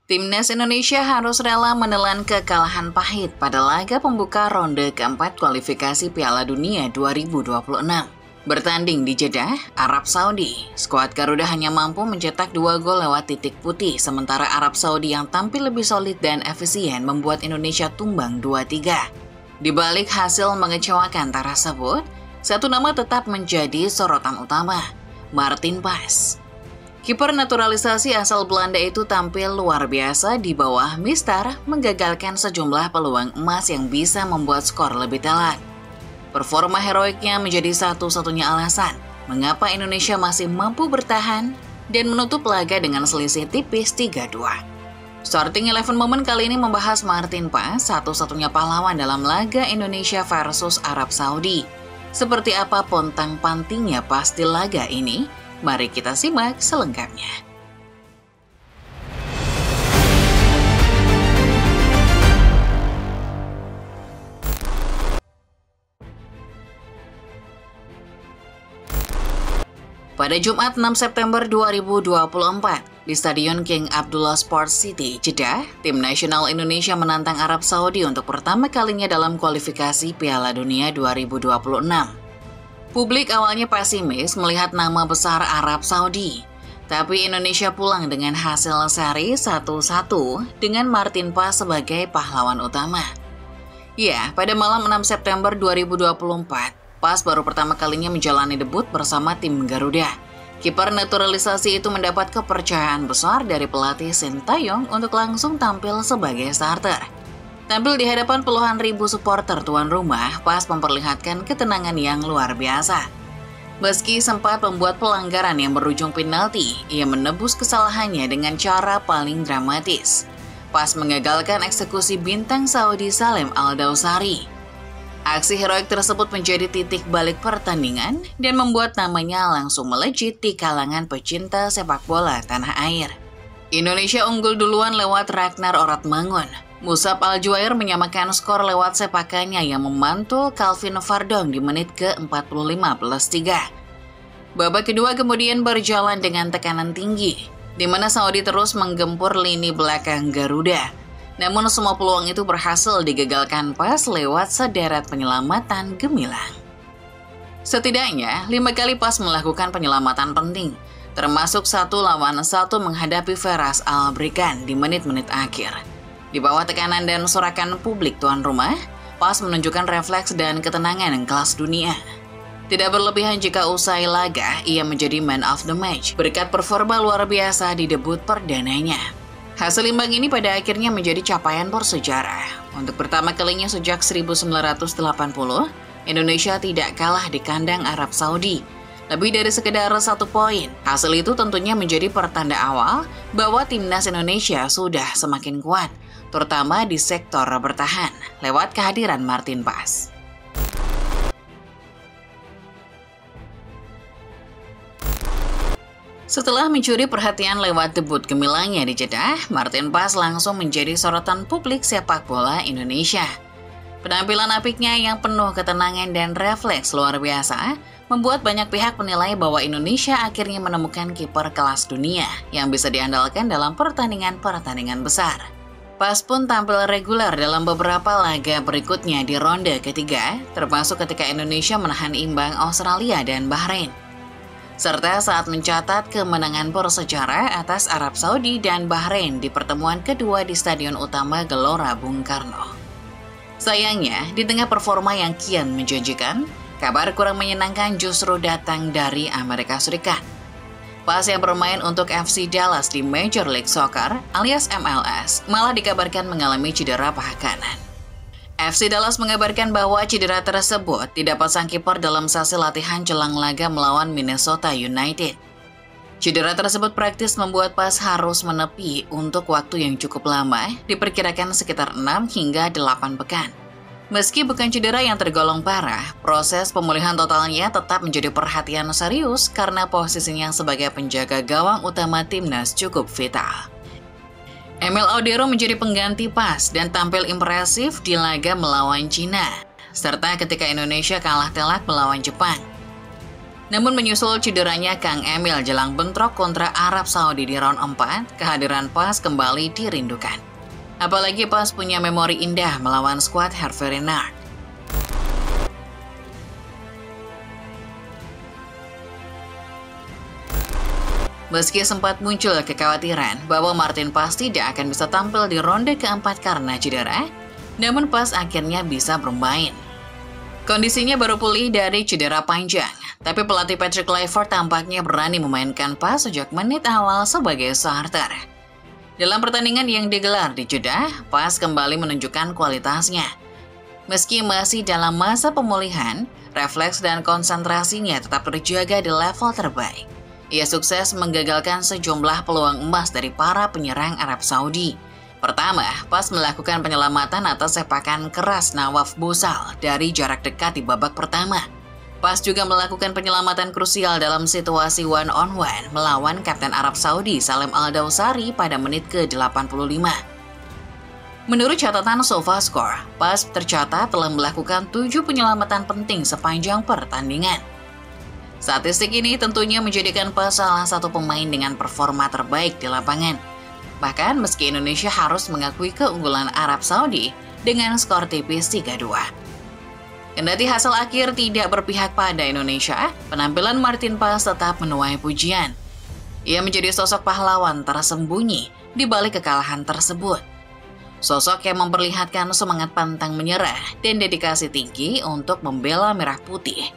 Timnas Indonesia harus rela menelan kekalahan pahit pada laga pembuka ronde keempat kualifikasi Piala Dunia 2026. Bertanding di Jeddah, Arab Saudi, skuad Garuda hanya mampu mencetak 2 gol lewat titik putih, sementara Arab Saudi yang tampil lebih solid dan efisien membuat Indonesia tumbang 2-3. Di balik hasil mengecewakan tersebut, satu nama tetap menjadi sorotan utama, Martin Pas. Kiper naturalisasi asal Belanda itu tampil luar biasa di bawah Mistar, menggagalkan sejumlah peluang emas yang bisa membuat skor lebih telak. Performa heroiknya menjadi satu-satunya alasan mengapa Indonesia masih mampu bertahan dan menutup laga dengan selisih tipis 3-2. Starting 11 Moment kali ini membahas Martin Pas, satu-satunya pahlawan dalam laga Indonesia versus Arab Saudi. Seperti apa pontang-pantingnya Pas di laga ini? Mari kita simak selengkapnya. Pada Jumat 6 September 2024, di Stadion King Abdullah Sports City, Jeddah, tim nasional Indonesia menantang Arab Saudi untuk pertama kalinya dalam kualifikasi Piala Dunia 2026. Publik awalnya pesimis melihat nama besar Arab Saudi, tapi Indonesia pulang dengan hasil seri 1-1 dengan Martin Pas sebagai pahlawan utama. Ya, pada malam 6 September 2024, Pas baru pertama kalinya menjalani debut bersama tim Garuda. Kiper naturalisasi itu mendapat kepercayaan besar dari pelatih Sintayong untuk langsung tampil sebagai starter. Tampil di hadapan puluhan ribu supporter tuan rumah, Pas memperlihatkan ketenangan yang luar biasa. Meski sempat membuat pelanggaran yang berujung penalti, ia menebus kesalahannya dengan cara paling dramatis. Pas mengagalkan eksekusi bintang Saudi Salem Al-Dawsari. Aksi heroik tersebut menjadi titik balik pertandingan dan membuat namanya langsung melejit di kalangan pecinta sepak bola tanah air. Indonesia unggul duluan lewat Ragnar Oratmangun. Musab Al-Juair menyamakan skor lewat sepakannya yang memantul Calvin Vardong di menit ke-45+3. Babak kedua kemudian berjalan dengan tekanan tinggi, di mana Saudi terus menggempur lini belakang Garuda. Namun semua peluang itu berhasil digagalkan Pas lewat sederet penyelamatan gemilang. Setidaknya 5 kali Pas melakukan penyelamatan penting, termasuk 1 lawan 1 menghadapi Feras Al-Brikan di menit-menit akhir. Di bawah tekanan dan sorakan publik tuan rumah, Pas menunjukkan refleks dan ketenangan yang kelas dunia. Tidak berlebihan jika usai laga, ia menjadi man of the match berkat performa luar biasa di debut perdananya. Hasil imbang ini pada akhirnya menjadi capaian bersejarah. Untuk pertama kalinya sejak 1980, Indonesia tidak kalah di kandang Arab Saudi. Lebih dari sekedar 1 poin, hasil itu tentunya menjadi pertanda awal bahwa timnas Indonesia sudah semakin kuat, terutama di sektor bertahan, lewat kehadiran Martin Pas. Setelah mencuri perhatian lewat debut gemilangnya di Jeddah, Martin Pas langsung menjadi sorotan publik sepak bola Indonesia. Penampilan apiknya yang penuh ketenangan dan refleks luar biasa membuat banyak pihak menilai bahwa Indonesia akhirnya menemukan kiper kelas dunia yang bisa diandalkan dalam pertandingan-pertandingan besar. Pas pun tampil reguler dalam beberapa laga berikutnya di ronde ketiga, termasuk ketika Indonesia menahan imbang Australia dan Bahrain, serta saat mencatat kemenangan bersejarah atas Arab Saudi dan Bahrain di pertemuan kedua di Stadion Utama Gelora Bung Karno. Sayangnya, di tengah performa yang kian menjanjikan, kabar kurang menyenangkan justru datang dari Amerika Serikat. Pas yang bermain untuk FC Dallas di Major League Soccer alias MLS malah dikabarkan mengalami cedera paha kanan. FC Dallas mengabarkan bahwa cedera tersebut didapat sang kiper dalam sesi latihan jelang laga melawan Minnesota United. Cedera tersebut praktis membuat Pas harus menepi untuk waktu yang cukup lama, diperkirakan sekitar 6 hingga 8 pekan. Meski bukan cedera yang tergolong parah, proses pemulihan totalnya tetap menjadi perhatian serius karena posisinya sebagai penjaga gawang utama timnas cukup vital. Emil Odero menjadi pengganti Pas dan tampil impresif di laga melawan Cina, serta ketika Indonesia kalah telak melawan Jepang. Namun menyusul cederanya Kang Emil jelang bentrok kontra Arab Saudi di round 4, kehadiran Pas kembali dirindukan. Apalagi Pas punya memori indah melawan skuad Hervé Renard. Meski sempat muncul kekhawatiran bahwa Martin Pas tidak akan bisa tampil di ronde keempat karena cedera, namun Pas akhirnya bisa bermain. Kondisinya baru pulih dari cedera panjang, tapi pelatih Patrick Kluivert tampaknya berani memainkan Pas sejak menit awal sebagai starter. Dalam pertandingan yang digelar di Jeddah, Pas kembali menunjukkan kualitasnya. Meski masih dalam masa pemulihan, refleks dan konsentrasinya tetap terjaga di level terbaik. Ia sukses menggagalkan sejumlah peluang emas dari para penyerang Arab Saudi. Pertama, Pas melakukan penyelamatan atas sepakan keras Nawaf Bosal dari jarak dekat di babak pertama. Pas juga melakukan penyelamatan krusial dalam situasi one-on-one melawan Kapten Arab Saudi Salem Al-Dawsari pada menit ke-85. Menurut catatan SofaScore, Pas tercatat telah melakukan 7 penyelamatan penting sepanjang pertandingan. Statistik ini tentunya menjadikan Pas salah satu pemain dengan performa terbaik di lapangan. Bahkan meski Indonesia harus mengakui keunggulan Arab Saudi dengan skor tipis 3-2. Kendati hasil akhir tidak berpihak pada Indonesia, penampilan Martin Pas tetap menuai pujian. Ia menjadi sosok pahlawan tersembunyi di balik kekalahan tersebut. Sosok yang memperlihatkan semangat pantang menyerah dan dedikasi tinggi untuk membela merah putih.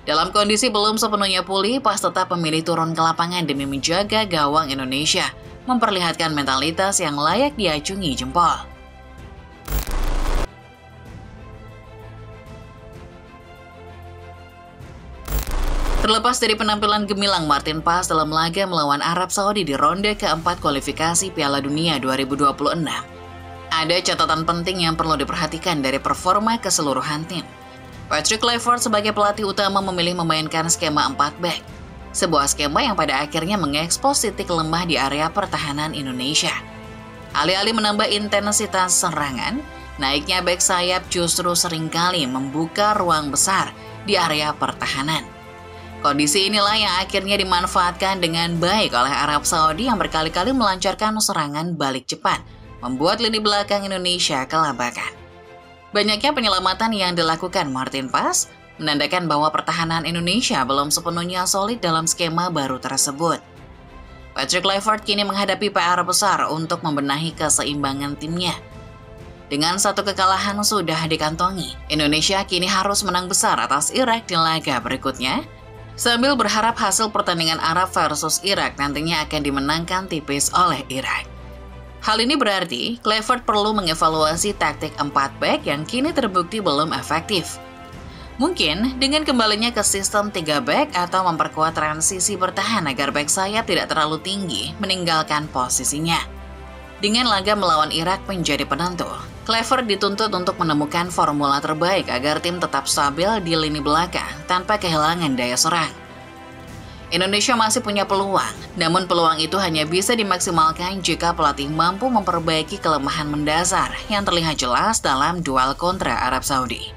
Dalam kondisi belum sepenuhnya pulih, Pas tetap memilih turun ke lapangan demi menjaga gawang Indonesia, memperlihatkan mentalitas yang layak diacungi jempol. Terlepas dari penampilan gemilang Martin Pas dalam laga melawan Arab Saudi di ronde keempat kualifikasi Piala Dunia 2026, ada catatan penting yang perlu diperhatikan dari performa keseluruhan tim. Patrick Kluivert sebagai pelatih utama memilih memainkan skema 4 back. Sebuah skema yang pada akhirnya mengekspos titik lemah di area pertahanan Indonesia. Alih-alih menambah intensitas serangan, naiknya back sayap justru seringkali membuka ruang besar di area pertahanan. Kondisi inilah yang akhirnya dimanfaatkan dengan baik oleh Arab Saudi yang berkali-kali melancarkan serangan balik cepat, membuat lini belakang Indonesia kelabakan. Banyaknya penyelamatan yang dilakukan Martin Pas menandakan bahwa pertahanan Indonesia belum sepenuhnya solid dalam skema baru tersebut. Patrick Kluivert kini menghadapi PR besar untuk membenahi keseimbangan timnya. Dengan satu kekalahan sudah dikantongi, Indonesia kini harus menang besar atas Irak di laga berikutnya, sambil berharap hasil pertandingan Arab versus Irak nantinya akan dimenangkan tipis oleh Irak. Hal ini berarti Kluivert perlu mengevaluasi taktik 4 back yang kini terbukti belum efektif. Mungkin dengan kembalinya ke sistem 3 back atau memperkuat transisi bertahan agar back sayap tidak terlalu tinggi meninggalkan posisinya. Dengan laga melawan Irak menjadi penentu, Kluivert dituntut untuk menemukan formula terbaik agar tim tetap stabil di lini belakang tanpa kehilangan daya serang. Indonesia masih punya peluang, namun peluang itu hanya bisa dimaksimalkan jika pelatih mampu memperbaiki kelemahan mendasar yang terlihat jelas dalam duel kontra Arab Saudi.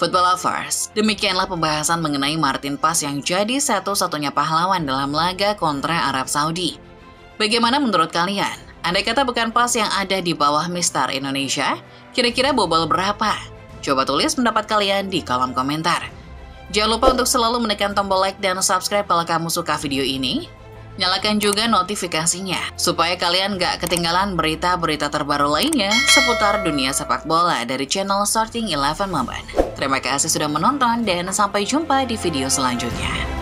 Football lovers, demikianlah pembahasan mengenai Martin Pas yang jadi satu-satunya pahlawan dalam laga kontra Arab Saudi. Bagaimana menurut kalian? Andai kata bukan Pas yang ada di bawah Mister Indonesia, kira-kira bobol berapa? Coba tulis pendapat kalian di kolom komentar. Jangan lupa untuk selalu menekan tombol like dan subscribe kalau kamu suka video ini. Nyalakan juga notifikasinya, supaya kalian gak ketinggalan berita-berita terbaru lainnya seputar dunia sepak bola dari channel Starting 11 Moment. Terima kasih sudah menonton dan sampai jumpa di video selanjutnya.